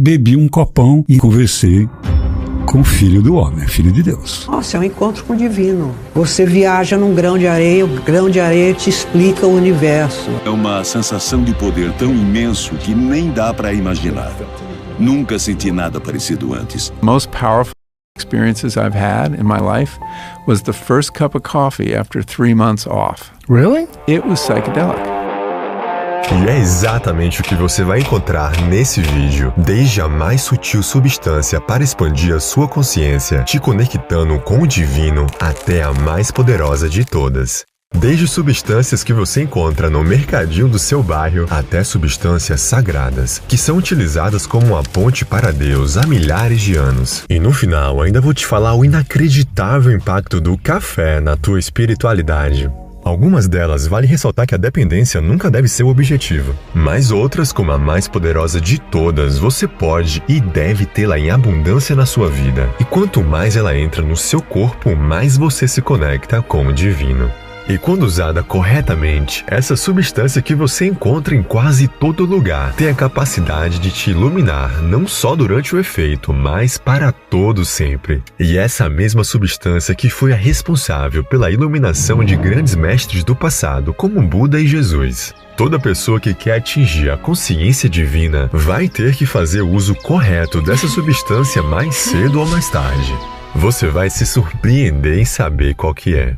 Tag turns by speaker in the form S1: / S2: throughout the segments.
S1: bebi um copão e conversei com o Filho do Homem, Filho de Deus.
S2: Nossa, é um encontro com o divino. Você viaja num grão de areia, o grão de areia te explica o universo.
S3: É uma sensação de poder tão imenso que nem dá para imaginar. Nunca senti nada parecido antes.
S4: Most powerful experiences I've had in my life was the first cup of coffee after 3 months off.
S5: Really?
S4: It was psychedelic.
S6: E é exatamente o que você vai encontrar nesse vídeo, desde a mais sutil substância para expandir a sua consciência, te conectando com o divino, até a mais poderosa de todas. Desde substâncias que você encontra no mercadinho do seu bairro, até substâncias sagradas, que são utilizadas como uma ponte para Deus há milhares de anos. E no final, ainda vou te falar o inacreditável impacto do café na tua espiritualidade. Algumas delas vale ressaltar que a dependência nunca deve ser o objetivo, mas outras, como a mais poderosa de todas, você pode e deve tê-la em abundância na sua vida. E quanto mais ela entra no seu corpo, mais você se conecta com o divino. E quando usada corretamente, essa substância que você encontra em quase todo lugar tem a capacidade de te iluminar não só durante o efeito, mas para todo sempre. E essa mesma substância que foi a responsável pela iluminação de grandes mestres do passado, como Buda e Jesus. Toda pessoa que quer atingir a consciência divina vai ter que fazer o uso correto dessa substância mais cedo ou mais tarde. Você vai se surpreender em saber qual que é.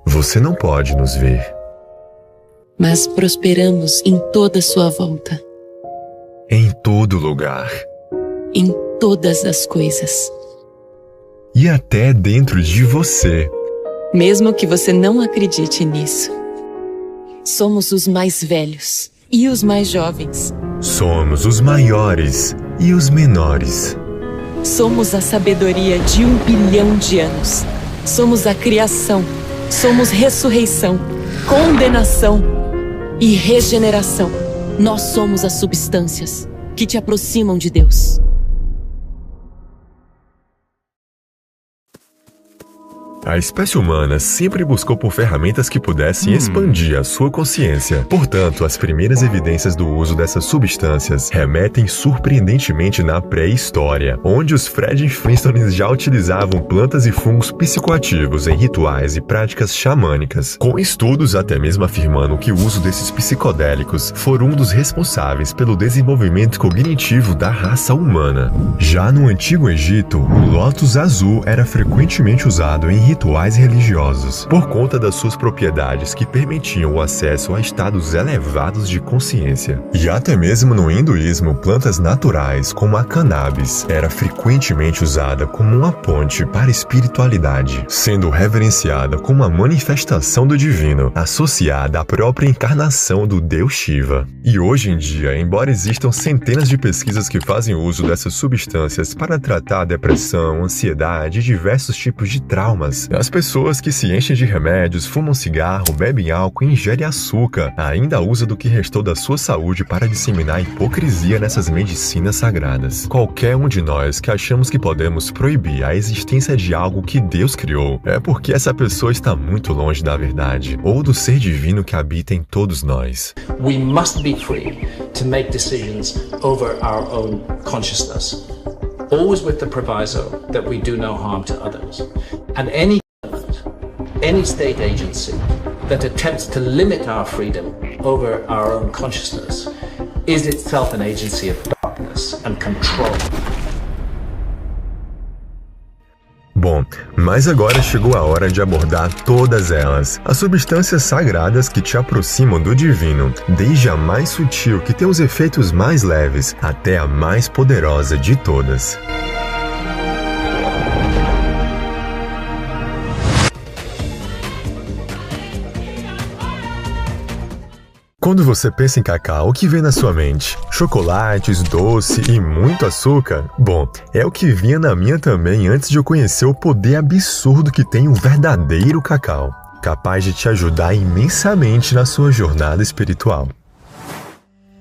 S6: Você não pode nos ver,
S7: mas prosperamos em toda sua volta,
S6: em todo lugar,
S7: em todas as coisas,
S6: e até dentro de você.
S7: Mesmo que você não acredite nisso, somos os mais velhos e os mais jovens.
S6: Somos os maiores e os menores.
S7: Somos a sabedoria de 1 bilhão de anos. Somos a criação. Somos ressurreição, condenação e regeneração. Nós somos as substâncias que te aproximam de Deus.
S6: A espécie humana sempre buscou por ferramentas que pudessem expandir a sua consciência. Portanto, as primeiras evidências do uso dessas substâncias remetem surpreendentemente na pré-história, onde os Fred Flintstones já utilizavam plantas e fungos psicoativos em rituais e práticas xamânicas, com estudos até mesmo afirmando que o uso desses psicodélicos foram um dos responsáveis pelo desenvolvimento cognitivo da raça humana. Já no Antigo Egito, o lótus azul era frequentemente usado em rituais religiosos, por conta das suas propriedades que permitiam o acesso a estados elevados de consciência. E até mesmo no hinduísmo, plantas naturais como a cannabis era frequentemente usada como uma ponte para a espiritualidade, sendo reverenciada como uma manifestação do divino, associada à própria encarnação do deus Shiva. E hoje em dia, embora existam centenas de pesquisas que fazem uso dessas substâncias para tratar a depressão, ansiedade e diversos tipos de traumas, as pessoas que se enchem de remédios, fumam cigarro, bebem álcool e ingerem açúcar ainda usam do que restou da sua saúde para disseminar a hipocrisia nessas medicinas sagradas. Qualquer um de nós que achamos que podemos proibir a existência de algo que Deus criou é porque essa pessoa está muito longe da verdade ou do ser divino que habita em todos nós.
S8: We must be free to make decisions over our own consciousness. Always with the proviso that we do no harm to others. And any government, any state agency that attempts to limit our freedom over our own consciousness is itself an agency of darkness and control.
S6: Bom, mas agora chegou a hora de abordar todas elas, as substâncias sagradas que te aproximam do divino, desde a mais sutil que tem os efeitos mais leves, até a mais poderosa de todas. Quando você pensa em cacau, o que vem na sua mente? Chocolates, doce e muito açúcar? Bom, é o que vinha na minha também antes de eu conhecer o poder absurdo que tem o verdadeiro cacau, capaz de te ajudar imensamente na sua jornada espiritual.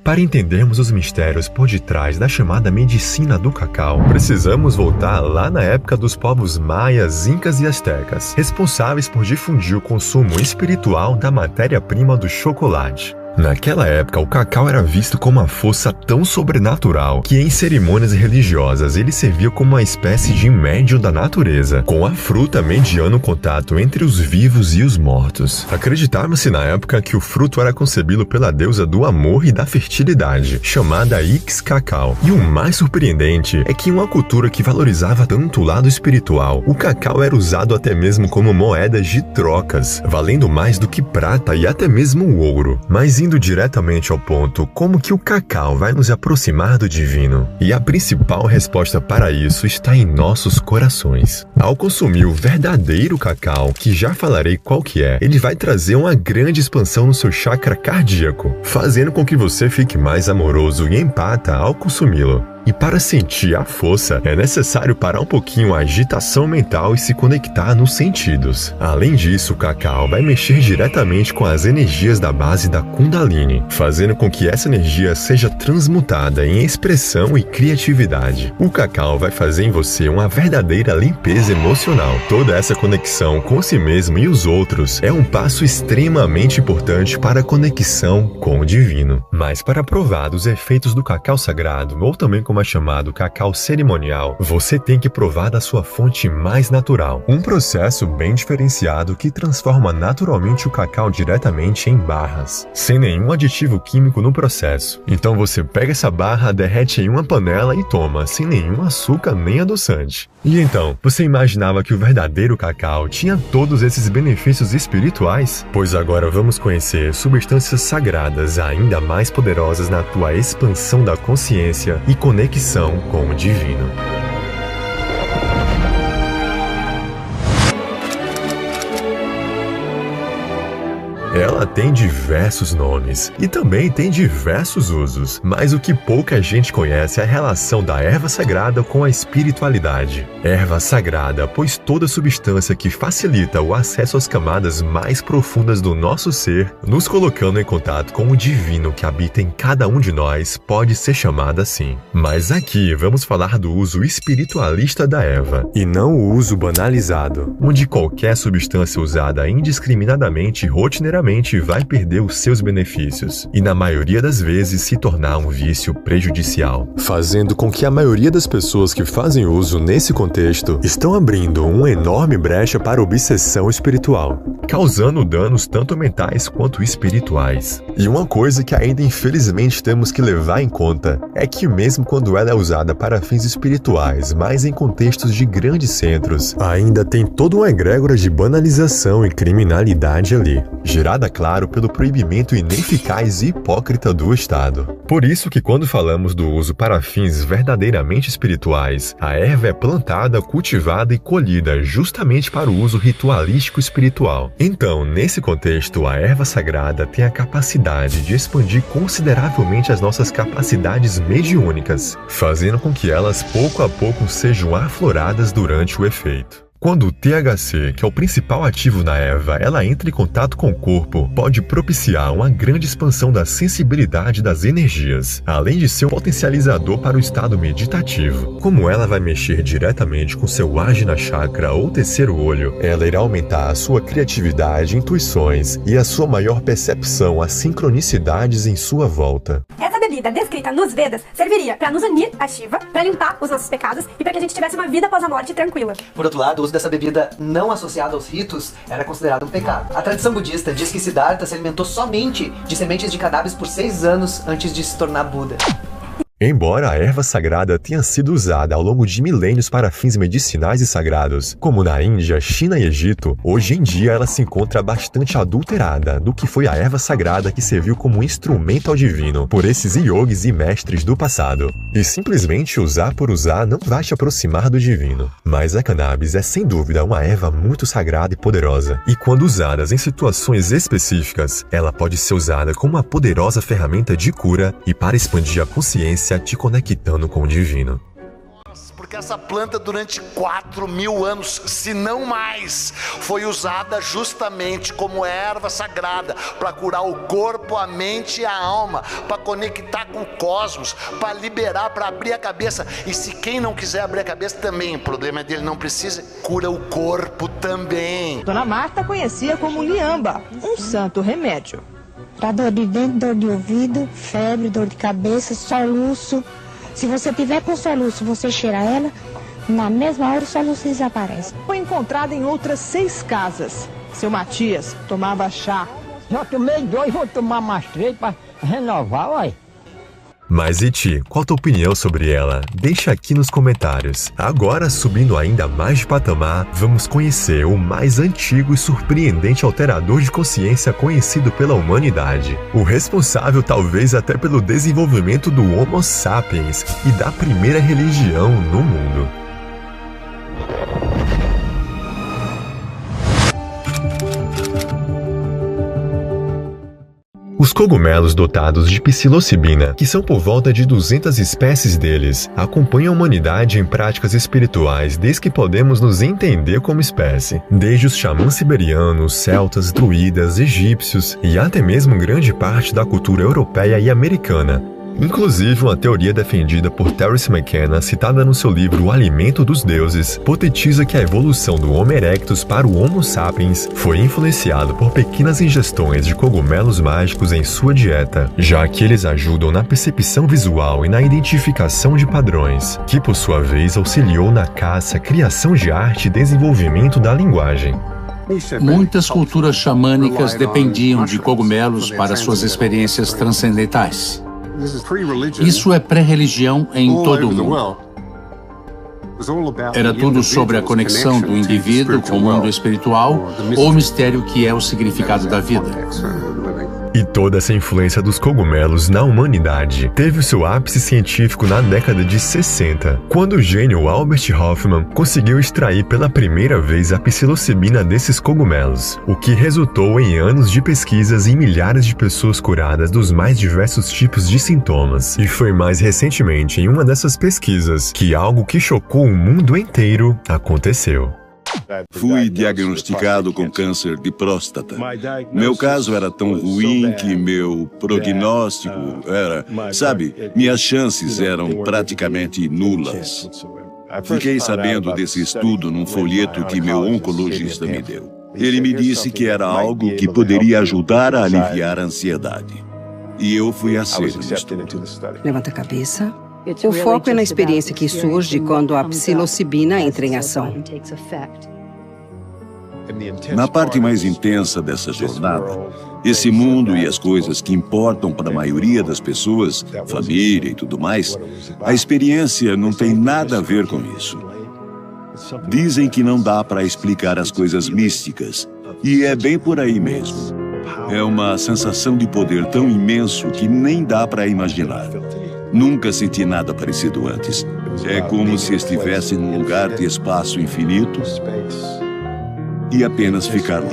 S6: Para entendermos os mistérios por detrás da chamada medicina do cacau, precisamos voltar lá na época dos povos maias, incas e astecas, responsáveis por difundir o consumo espiritual da matéria-prima do chocolate. Naquela época, o cacau era visto como uma força tão sobrenatural que em cerimônias religiosas ele servia como uma espécie de médium da natureza, com a fruta mediando o contato entre os vivos e os mortos. Acreditava-se na época que o fruto era concebido pela deusa do amor e da fertilidade, chamada Ix-Cacau. E o mais surpreendente é que em uma cultura que valorizava tanto o lado espiritual, o cacau era usado até mesmo como moedas de trocas, valendo mais do que prata e até mesmo o ouro. Mas indo diretamente ao ponto, como que o cacau vai nos aproximar do divino? E a principal resposta para isso está em nossos corações. Ao consumir o verdadeiro cacau, que já falarei qual que é, ele vai trazer uma grande expansão no seu chakra cardíaco, fazendo com que você fique mais amoroso e empata ao consumi-lo. E para sentir a força, é necessário parar um pouquinho a agitação mental e se conectar nos sentidos. Além disso, o cacau vai mexer diretamente com as energias da base da Kundalini, fazendo com que essa energia seja transmutada em expressão e criatividade. O cacau vai fazer em você uma verdadeira limpeza emocional. Toda essa conexão com si mesmo e os outros é um passo extremamente importante para a conexão com o divino. Mas para provar dos efeitos do cacau sagrado, ou também como é chamado cacau cerimonial, você tem que provar da sua fonte mais natural. Um processo bem diferenciado que transforma naturalmente o cacau diretamente em barras, sem nenhum aditivo químico no processo. Então você pega essa barra, derrete em uma panela e toma, sem nenhum açúcar nem adoçante. E então, você imaginava que o verdadeiro cacau tinha todos esses benefícios espirituais? Pois agora vamos conhecer substâncias sagradas ainda mais poderosas na tua expansão da consciência e conexão com o divino. Ela tem diversos nomes e também tem diversos usos, mas o que pouca gente conhece é a relação da erva sagrada com a espiritualidade. Erva sagrada, pois toda substância que facilita o acesso às camadas mais profundas do nosso ser, nos colocando em contato com o divino que habita em cada um de nós, pode ser chamada assim. Mas aqui vamos falar do uso espiritualista da erva, e não o uso banalizado, onde qualquer substância usada indiscriminadamente e rotineiramente vai perder os seus benefícios e, na maioria das vezes, se tornar um vício prejudicial, fazendo com que a maioria das pessoas que fazem uso nesse contexto estão abrindo uma enorme brecha para a obsessão espiritual, causando danos tanto mentais quanto espirituais. E uma coisa que ainda infelizmente temos que levar em conta é que mesmo quando ela é usada para fins espirituais, mas em contextos de grandes centros, ainda tem toda uma egrégora de banalização e criminalidade ali, gerada, claro, pelo proibimento ineficaz e hipócrita do Estado. Por isso que quando falamos do uso para fins verdadeiramente espirituais, a erva é plantada, cultivada e colhida justamente para o uso ritualístico espiritual. Então, nesse contexto, a erva sagrada tem a capacidade de expandir consideravelmente as nossas capacidades mediúnicas, fazendo com que elas pouco a pouco sejam afloradas durante o efeito. Quando o THC, que é o principal ativo na erva, ela entra em contato com o corpo, pode propiciar uma grande expansão da sensibilidade das energias, além de ser um potencializador para o estado meditativo. Como ela vai mexer diretamente com seu Ajna Chakra ou terceiro olho, ela irá aumentar a sua criatividade, intuições e a sua maior percepção às sincronicidades em sua volta.
S5: Essa bebida descrita nos Vedas serviria para nos unir a Shiva, para limpar os nossos pecados e para que a gente tivesse uma vida após a morte tranquila.
S9: Por outro lado, o uso dessa bebida não associada aos ritos era considerado um pecado. A tradição budista diz que Siddhartha se alimentou somente de sementes de cannabis por 6 anos antes de se tornar Buda.
S6: Embora a erva sagrada tenha sido usada ao longo de milênios para fins medicinais e sagrados, como na Índia, China e Egito, hoje em dia ela se encontra bastante adulterada do que foi a erva sagrada que serviu como instrumento ao divino por esses yogis e mestres do passado. E simplesmente usar por usar não vai te aproximar do divino. Mas a cannabis é sem dúvida uma erva muito sagrada e poderosa, e quando usadas em situações específicas, ela pode ser usada como uma poderosa ferramenta de cura e para expandir a consciência te conectando com o divino.
S10: Porque essa planta durante 4.000 anos, se não mais, foi usada justamente como erva sagrada para curar o corpo, a mente e a alma, para conectar com o cosmos, para liberar, para abrir a cabeça. E se quem não quiser abrir a cabeça também, o problema é dele, não precisa, cura o corpo também.
S11: Dona Marta conhecia como liamba, um santo remédio. para dor de dente, dor de ouvido, febre, dor de cabeça, soluço. Se você tiver com soluço, você cheira ela, na mesma hora o soluço desaparece.
S12: Foi encontrada em outras 6 casas. Seu Matias tomava chá.
S13: Já tomei 2, vou tomar mais 3 para renovar, uai.
S6: Mas e ti, qual a tua opinião sobre ela? Deixa aqui nos comentários. Agora, subindo ainda mais de patamar, vamos conhecer o mais antigo e surpreendente alterador de consciência conhecido pela humanidade. O responsável talvez até pelo desenvolvimento do Homo sapiens e da primeira religião no mundo. Os cogumelos dotados de psilocibina, que são por volta de 200 espécies deles, acompanham a humanidade em práticas espirituais desde que podemos nos entender como espécie. Desde os xamãs siberianos, celtas, druidas, egípcios e até mesmo grande parte da cultura europeia e americana. Inclusive, uma teoria defendida por Terence McKenna, citada no seu livro O Alimento dos Deuses, hipotetiza que a evolução do Homo erectus para o Homo sapiens foi influenciada por pequenas ingestões de cogumelos mágicos em sua dieta, já que eles ajudam na percepção visual e na identificação de padrões, que por sua vez auxiliou na caça, criação de arte e desenvolvimento da linguagem.
S14: Muitas culturas xamânicas dependiam de cogumelos para suas experiências transcendentais. Isso é pré-religião em todo o mundo. Era tudo sobre a conexão do indivíduo com o mundo espiritual ou o mistério que é o significado da vida.
S6: E toda essa influência dos cogumelos na humanidade teve o seu ápice científico na década de 60, quando o gênio Albert Hofmann conseguiu extrair pela primeira vez a psilocibina desses cogumelos, o que resultou em anos de pesquisas e milhares de pessoas curadas dos mais diversos tipos de sintomas. E foi mais recentemente em uma dessas pesquisas que algo que chocou o mundo inteiro aconteceu.
S3: Fui diagnosticado com câncer de próstata. Meu caso era tão ruim que meu prognóstico era, minhas chances eram praticamente nulas. Fiquei sabendo desse estudo num folheto que meu oncologista me deu. Ele me disse que era algo que poderia ajudar a aliviar a ansiedade. E eu fui aceito no estudo.
S15: Levanta a cabeça. O foco é na experiência que surge quando a psilocibina entra em ação.
S3: Na parte mais intensa dessa jornada, esse mundo e as coisas que importam para a maioria das pessoas, família e tudo mais, a experiência não tem nada a ver com isso. Dizem que não dá para explicar as coisas místicas, e é bem por aí mesmo. É uma sensação de poder tão imenso que nem dá para imaginar. Nunca senti nada parecido antes. É como se estivesse num lugar de espaço infinito e apenas ficar lá.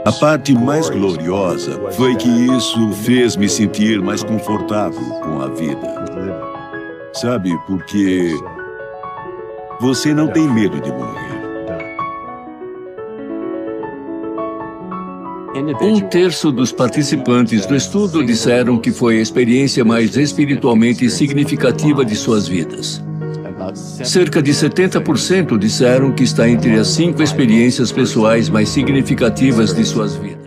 S3: A parte mais gloriosa foi que isso fez me sentir mais confortável com a vida. Porque você não tem medo de morrer.
S16: 1/3 dos participantes do estudo disseram que foi a experiência mais espiritualmente significativa de suas vidas. Cerca de 70% disseram que está entre as 5 experiências pessoais mais significativas de suas vidas.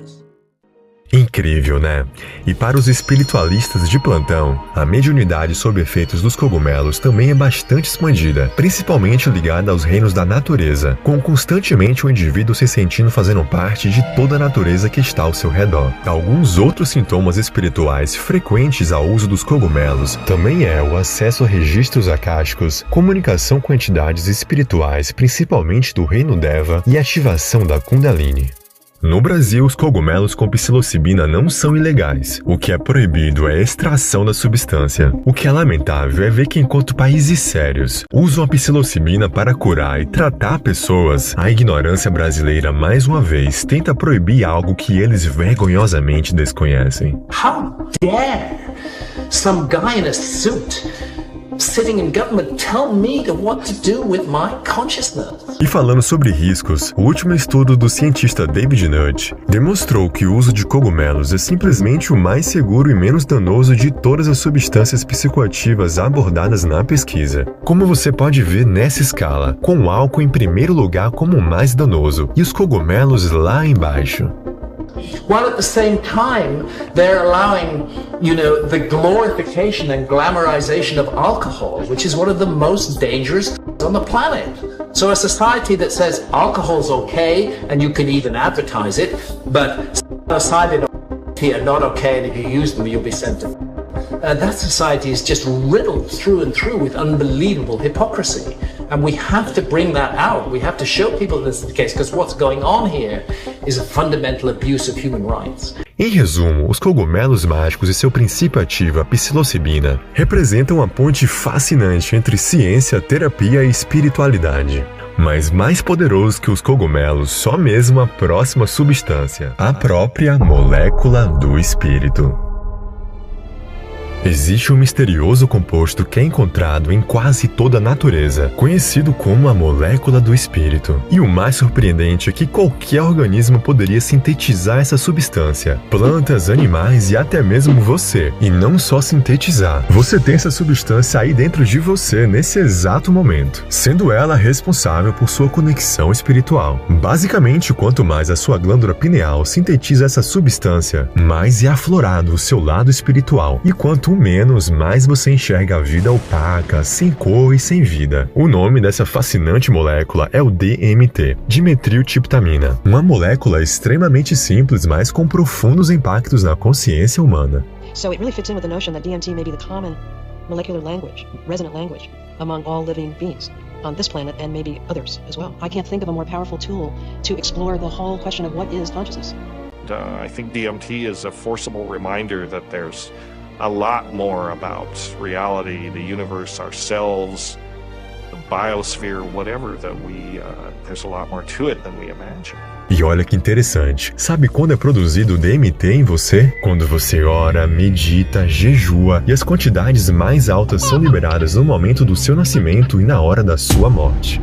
S6: Incrível, né? E para os espiritualistas de plantão, a mediunidade sob efeitos dos cogumelos também é bastante expandida, principalmente ligada aos reinos da natureza, com constantemente o indivíduo se sentindo fazendo parte de toda a natureza que está ao seu redor. Alguns outros sintomas espirituais frequentes ao uso dos cogumelos também é o acesso a registros acásticos, comunicação com entidades espirituais, principalmente do reino Deva, e ativação da Kundalini. No Brasil, os cogumelos com psilocibina não são ilegais. O que é proibido é a extração da substância. O que é lamentável é ver que enquanto países sérios usam a psilocibina para curar e tratar pessoas, a ignorância brasileira mais uma vez tenta proibir algo que eles vergonhosamente desconhecem.
S8: How dare some guy in a suit sitting in government tell me what to do with my consciousness?
S6: E falando sobre riscos, o último estudo do cientista David Nutt demonstrou que o uso de cogumelos é simplesmente o mais seguro e menos danoso de todas as substâncias psicoativas abordadas na pesquisa. Como você pode ver nessa escala, com o álcool em primeiro lugar como o mais danoso e os cogumelos lá embaixo.
S8: while at the same time they're allowing, the glorification and glamorization of alcohol, which is one of the most dangerous on the planet. So a society that says alcohol's okay and you can even advertise it, but psilocybin are not okay, and if you use them you'll be sent to that society is just riddled through and through with unbelievable hypocrisy. And we have to bring that out. We have to show people this is the case, because what's going on here is a fundamental abuse of human rights.
S6: Em resumo, os cogumelos mágicos e seu princípio ativo, a psilocibina, representam uma ponte fascinante entre ciência, terapia e espiritualidade. Mas mais poderoso que os cogumelos, só mesmo a próxima substância, a própria molécula do espírito. Existe um misterioso composto que é encontrado em quase toda a natureza, conhecido como a molécula do espírito. E o mais surpreendente é que qualquer organismo poderia sintetizar essa substância. Plantas, animais e até mesmo você. E não só sintetizar. Você tem essa substância aí dentro de você nesse exato momento, sendo ela responsável por sua conexão espiritual. Basicamente, quanto mais a sua glândula pineal sintetiza essa substância, mais é aflorado o seu lado espiritual. E quanto menos, mais você enxerga a vida opaca, sem cor e sem vida. O nome dessa fascinante molécula é o DMT, dimetiltriptamina, uma molécula extremamente simples, mas com profundos impactos na consciência humana.
S17: So it really fits in with the notion that DMT may be the common molecular language, resonant language, among all living beings on this planet and maybe others as well. I can't think of a more powerful tool to explore the whole question of what is consciousness.
S18: I think DMT is a forcible reminder that there's a lot more about reality, the universe, ourselves, the biosphere, whatever, that there's a lot more to it than we imagine.
S6: E olha que interessante, sabe quando é produzido o DMT em você? Quando você ora, medita, jejua e as quantidades mais altas são liberadas no momento do seu nascimento e na hora da sua morte.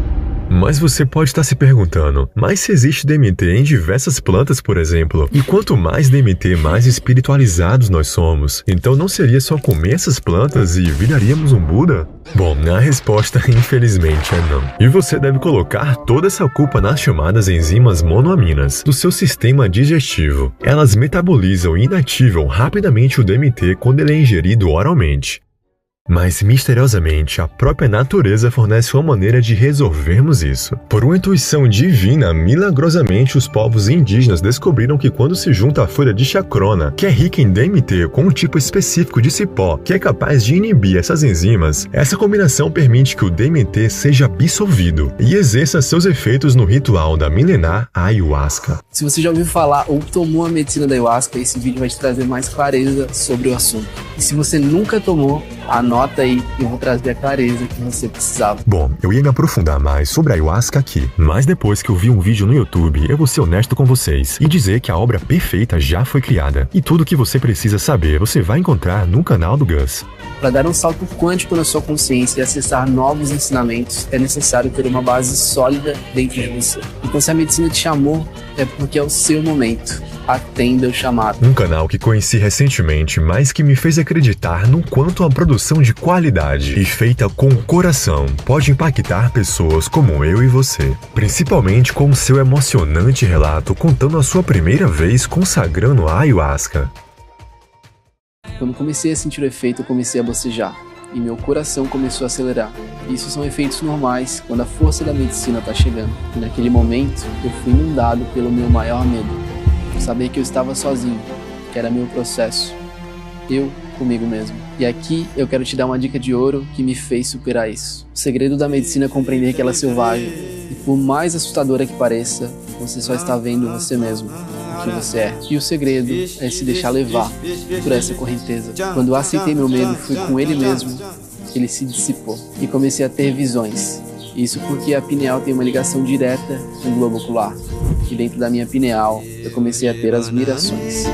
S6: Mas você pode estar se perguntando, mas se existe DMT em diversas plantas, por exemplo, e quanto mais DMT, mais espiritualizados nós somos, então não seria só comer essas plantas e viraríamos um Buda? Bom, a resposta infelizmente é não. E você deve colocar toda essa culpa nas chamadas enzimas monoaminas do seu sistema digestivo. Elas metabolizam e inativam rapidamente o DMT quando ele é ingerido oralmente. Mas, misteriosamente, a própria natureza fornece uma maneira de resolvermos isso. Por uma intuição divina, milagrosamente os povos indígenas descobriram que quando se junta a folha de chacrona, que é rica em DMT, com um tipo específico de cipó, que é capaz de inibir essas enzimas, essa combinação permite que o DMT seja absorvido e exerça seus efeitos no ritual da milenar ayahuasca.
S19: Se você já ouviu falar ou tomou a medicina da ayahuasca, esse vídeo vai te trazer mais clareza sobre o assunto. E se você nunca tomou, anota aí que eu vou trazer a clareza que você precisava.
S6: Bom, eu ia me aprofundar mais sobre a ayahuasca aqui, mas depois que eu vi um vídeo no YouTube, eu vou ser honesto com vocês e dizer que a obra perfeita já foi criada. E tudo que você precisa saber, você vai encontrar no canal do Gus.
S19: Para dar um salto quântico na sua consciência e acessar novos ensinamentos, é necessário ter uma base sólida dentro de você. Então, se a medicina te chamou, é porque é o seu momento. Atenda o chamado.
S6: Um canal que conheci recentemente, mas que me fez acreditar no quanto a produção de qualidade e feita com o coração pode impactar pessoas como eu e você. Principalmente com o seu emocionante relato contando a sua primeira vez consagrando a ayahuasca.
S19: Quando comecei a sentir o efeito, eu comecei a bocejar. E meu coração começou a acelerar. Isso são efeitos normais quando a força da medicina está chegando. E naquele momento, eu fui inundado pelo meu maior medo. Saber que eu estava sozinho, que era meu processo, eu comigo mesmo. E aqui eu quero te dar uma dica de ouro que me fez superar isso. O segredo da medicina é compreender que ela é selvagem, e por mais assustadora que pareça, você só está vendo você mesmo, o que você é. E o segredo é se deixar levar por essa correnteza. Quando eu aceitei meu medo, fui com ele mesmo, ele se dissipou e comecei a ter visões. Isso porque a pineal tem uma ligação direta com o globo ocular. E dentro da minha pineal, eu comecei a ter as mirações.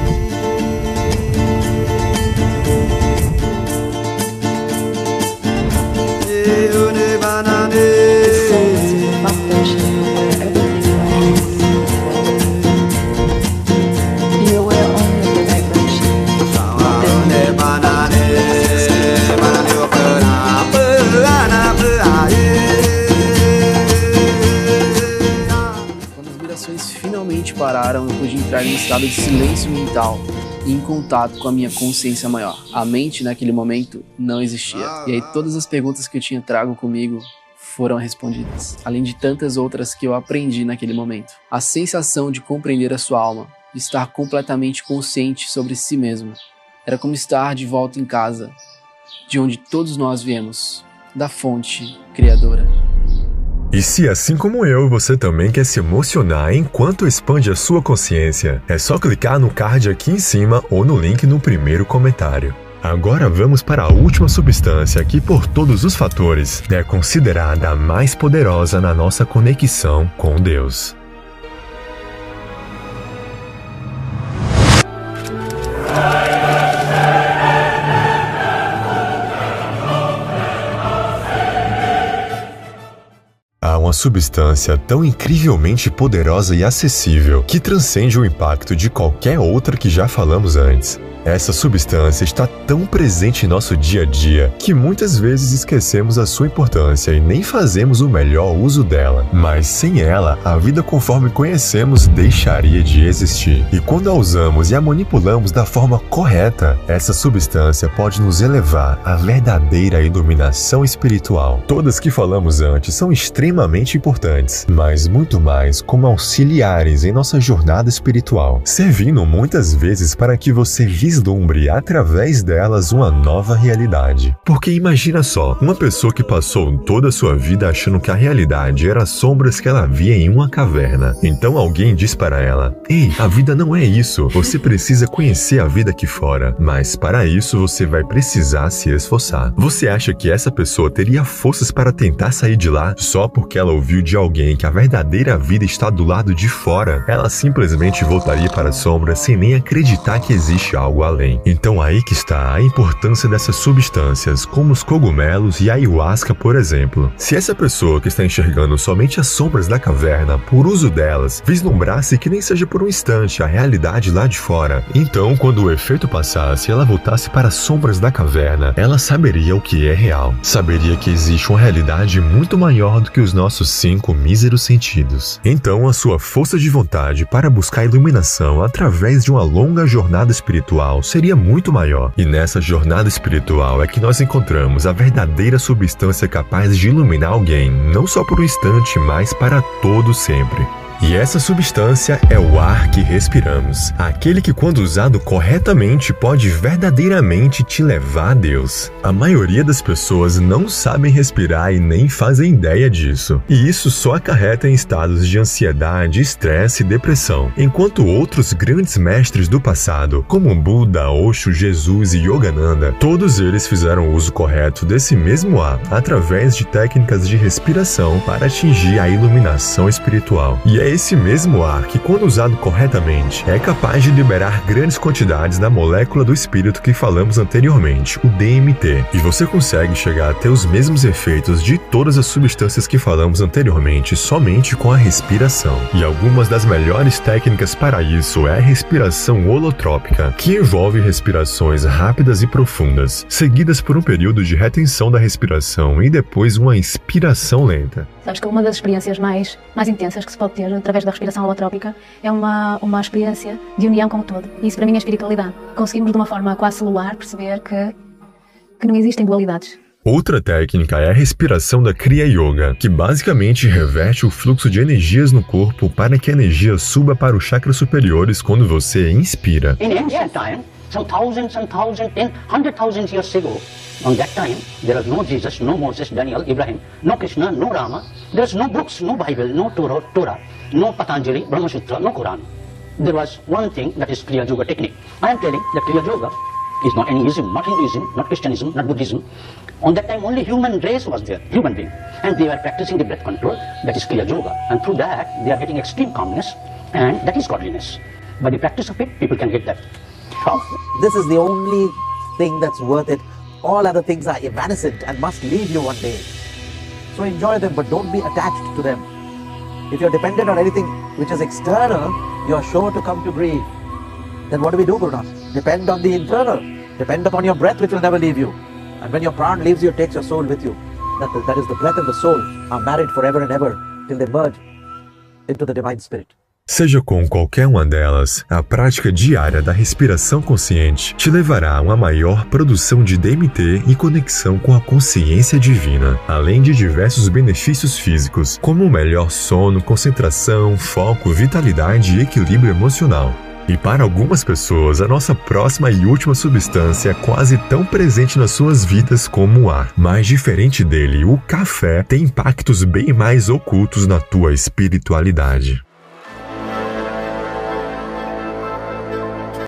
S19: Pararam, eu pude entrar em estado de silêncio mental e em contato com a minha consciência maior. A mente naquele momento não existia. E aí todas as perguntas que eu tinha trago comigo foram respondidas, além de tantas outras que eu aprendi naquele momento. A sensação de compreender a sua alma, de estar completamente consciente sobre si mesmo, era como estar de volta em casa, de onde todos nós viemos, da fonte criadora.
S6: E se, assim como eu, você também quer se emocionar enquanto expande a sua consciência, é só clicar no card aqui em cima ou no link no primeiro comentário. Agora vamos para a última substância que, por todos os fatores, é considerada a mais poderosa na nossa conexão com Deus. Há uma substância tão incrivelmente poderosa e acessível que transcende o impacto de qualquer outra que já falamos antes. Essa substância está tão presente em nosso dia a dia que muitas vezes esquecemos a sua importância e nem fazemos o melhor uso dela. Mas sem ela, a vida conforme conhecemos deixaria de existir. E quando a usamos e a manipulamos da forma correta, essa substância pode nos elevar à verdadeira iluminação espiritual. Todas que falamos antes são extremamente importantes, mas muito mais como auxiliares em nossa jornada espiritual, servindo muitas vezes para que você vislumbre através delas uma nova realidade. Porque imagina só, uma pessoa que passou toda a sua vida achando que a realidade era as sombras que ela via em uma caverna. Então alguém diz para ela: "Ei, a vida não é isso, você precisa conhecer a vida aqui fora, mas para isso você vai precisar se esforçar." Você acha que essa pessoa teria forças para tentar sair de lá só porque ela ouviu de alguém que a verdadeira vida está do lado de fora? Ela simplesmente voltaria para as sombras sem nem acreditar que existe algo além. Então aí que está a importância dessas substâncias, como os cogumelos e a ayahuasca, por exemplo. Se essa pessoa que está enxergando somente as sombras da caverna, por uso delas, vislumbrasse que nem seja por um instante a realidade lá de fora, então quando o efeito passasse e ela voltasse para as sombras da caverna, ela saberia o que é real. Saberia que existe uma realidade muito maior do que os nossos 5 míseros sentidos. Então a sua força de vontade para buscar iluminação através de uma longa jornada espiritual seria muito maior. E nessa jornada espiritual é que nós encontramos a verdadeira substância capaz de iluminar alguém, não só por um instante, mas para todo sempre. E essa substância é o ar que respiramos, aquele que, quando usado corretamente, pode verdadeiramente te levar a Deus. A maioria das pessoas não sabem respirar e nem fazem ideia disso, e isso só acarreta em estados de ansiedade, estresse e depressão, enquanto outros grandes mestres do passado, como Buda, Osho, Jesus e Yogananda, todos eles fizeram uso correto desse mesmo ar, através de técnicas de respiração para atingir a iluminação espiritual. E é esse mesmo ar que, quando usado corretamente, é capaz de liberar grandes quantidades da molécula do espírito que falamos anteriormente, o DMT. E você consegue chegar a ter os mesmos efeitos de todas as substâncias que falamos anteriormente somente com a respiração. E algumas das melhores técnicas para isso é a respiração holotrópica, que envolve respirações rápidas e profundas, seguidas por um período de retenção da respiração e depois uma inspiração lenta.
S20: Sabes que uma das experiências mais intensas que se pode ter através da respiração holotrópica é uma experiência de união com o todo. E isso para mim é espiritualidade. Conseguimos de uma forma quase celular perceber que não existem dualidades.
S6: Outra técnica é a respiração da Kriya Yoga, que basicamente reverte o fluxo de energias no corpo para que a energia suba para os chakras superiores quando você inspira.
S21: In ancient time, some thousands and thousands, 100,000 years ago, on that time, there was no Jesus, no Moses, Daniel, Ibrahim, no Krishna, no Rama. There's no books, no Bible, no Torah, no Patanjali, Brahma Sutra, no Quran. There was one thing, that is Kriya Yoga technique. I am telling that Kriya Yoga is not any ism, not Hinduism, not Christianism, not Buddhism. On that time, only human race was there, human being. And they were practicing the breath control, that is Kriya Yoga. And through that, they are getting extreme calmness, and that is godliness. By the practice of it, people can get that. How?
S9: This is the only thing that's worth it. All other things are evanescent and must leave you one day. So enjoy them, but don't be attached to them. If you're dependent on anything which is external, you're sure to come to grief. Then what do we do, Gurudam? Depend on the internal. Depend upon your breath, which will never leave you. And when your pran leaves you, it takes your soul with you. That is the breath and the soul are married forever and ever till they merge into the divine spirit.
S6: Seja com qualquer uma delas, a prática diária da respiração consciente te levará a uma maior produção de DMT e conexão com a consciência divina, além de diversos benefícios físicos, como melhor sono, concentração, foco, vitalidade e equilíbrio emocional. E para algumas pessoas, a nossa próxima e última substância é quase tão presente nas suas vidas como o ar. Mas diferente dele, o café tem impactos bem mais ocultos na tua espiritualidade.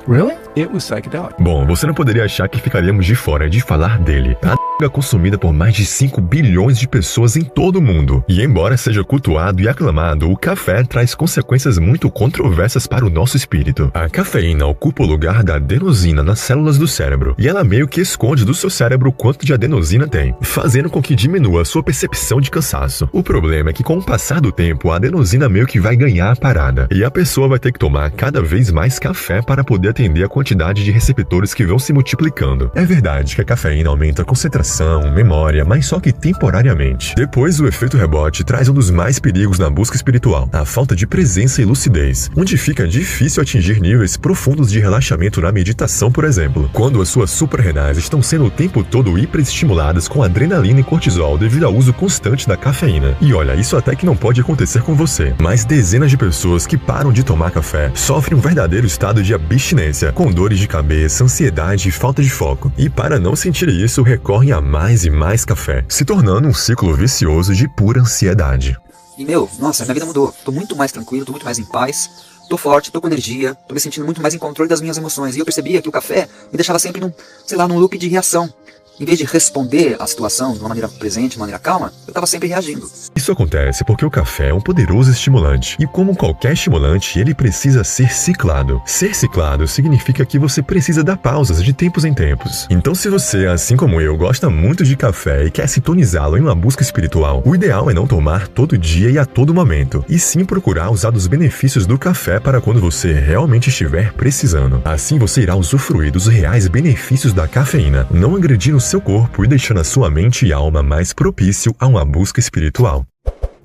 S4: Really? It was psychedelic.
S6: Bom, você não poderia achar que ficaríamos de fora de falar dele. A droga consumida por mais de 5 bilhões de pessoas em todo o mundo. E embora seja cultuado e aclamado, o café traz consequências muito controversas para o nosso espírito. A cafeína ocupa o lugar da adenosina nas células do cérebro, e ela meio que esconde do seu cérebro o quanto de adenosina tem, fazendo com que diminua a sua percepção de cansaço. O problema é que com o passar do tempo, a adenosina meio que vai ganhar a parada, e a pessoa vai ter que tomar cada vez mais café para poder atender a quantidade de receptores que vão se multiplicando. É verdade que a cafeína aumenta a concentração, memória, mas só que temporariamente. Depois, o efeito rebote traz um dos mais perigos na busca espiritual, a falta de presença e lucidez, onde fica difícil atingir níveis profundos de relaxamento na meditação, por exemplo, quando as suas suprarrenais estão sendo o tempo todo hiperestimuladas com adrenalina e cortisol devido ao uso constante da cafeína. E olha, isso até que não pode acontecer com você, mas dezenas de pessoas que param de tomar café sofrem um verdadeiro estado de abstinência, com dores de cabeça, ansiedade e falta de foco. E para não sentir isso, recorrem a mais e mais café, se tornando um ciclo vicioso de pura ansiedade.
S1: E nossa, minha vida mudou. Tô muito mais tranquilo, tô muito mais em paz, tô forte, tô com energia, tô me sentindo muito mais em controle das minhas emoções. E eu percebia que o café me deixava sempre num loop de reação. Em vez de responder à situação de uma maneira presente, de uma maneira calma, eu estava sempre reagindo.
S6: Isso acontece porque o café é um poderoso estimulante. E como qualquer estimulante, ele precisa ser ciclado. Ser ciclado significa que você precisa dar pausas de tempos em tempos. Então se você, assim como eu, gosta muito de café e quer sintonizá-lo em uma busca espiritual, o ideal é não tomar todo dia e a todo momento, e sim procurar usar os benefícios do café para quando você realmente estiver precisando. Assim você irá usufruir dos reais benefícios da cafeína, não agredindo seu corpo e deixando a sua mente e alma mais propício a uma busca espiritual.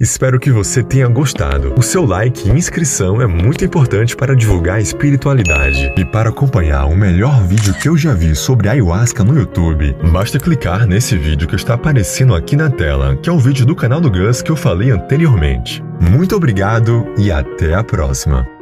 S6: Espero que você tenha gostado. O seu like e inscrição é muito importante para divulgar a espiritualidade. E para acompanhar o melhor vídeo que eu já vi sobre ayahuasca no YouTube, basta clicar nesse vídeo que está aparecendo aqui na tela, que é o vídeo do canal do Gus que eu falei anteriormente. Muito obrigado e até a próxima!